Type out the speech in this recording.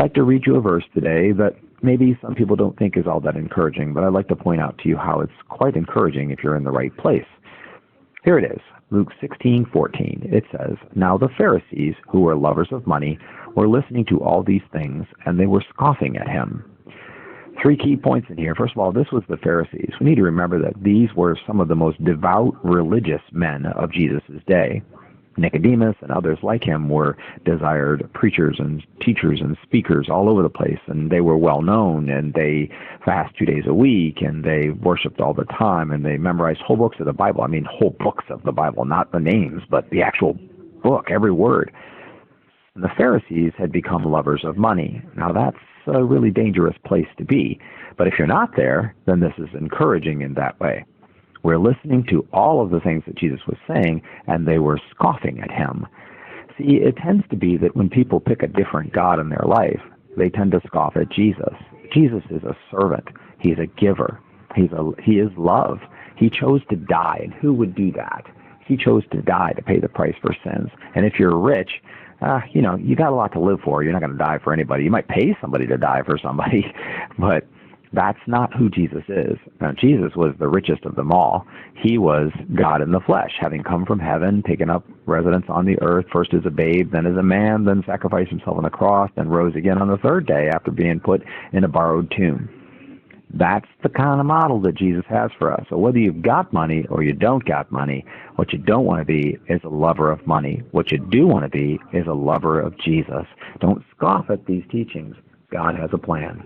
like to read you a verse today that maybe some people don't think is all that encouraging, but I'd like to point out to you how it's quite encouraging if you're in the right place. Here it is, Luke 16:14. It says, "Now the Pharisees, who were lovers of money, were listening to all these things, and they were scoffing at him." Three key points in here. First of all, this was the Pharisees. We need to remember that these were some of the most devout religious men of Jesus' day. Nicodemus and others like him were desired preachers and teachers and speakers all over the place, and they were well known, and they fast 2 days a week, and they worshiped all the time, and they memorized whole books of the Bible. I mean, whole books of the Bible, not the names, but the actual book, every word. And the Pharisees had become lovers of money. Now, that's a really dangerous place to be. But if you're not there, then this is encouraging in that way. We're listening to all of the things that Jesus was saying, and they were scoffing at him. See, it tends to be that when people pick a different God in their life, they tend to scoff at Jesus. Jesus is a servant. He's a giver. He is love. He chose to die, and who would do that? He chose to die to pay the price for sins. And if you're rich, you got a lot to live for. You're not going to die for anybody. You might pay somebody to die for somebody, but that's not who Jesus is. Now, Jesus was the richest of them all. He was God in the flesh, having come from heaven, taken up residence on the earth, first as a babe, then as a man, then sacrificed himself on the cross, then rose again on the third day after being put in a borrowed tomb. That's the kind of model that Jesus has for us. So whether you've got money or you don't got money, what you don't want to be is a lover of money. What you do want to be is a lover of Jesus. Don't scoff at these teachings. God has a plan.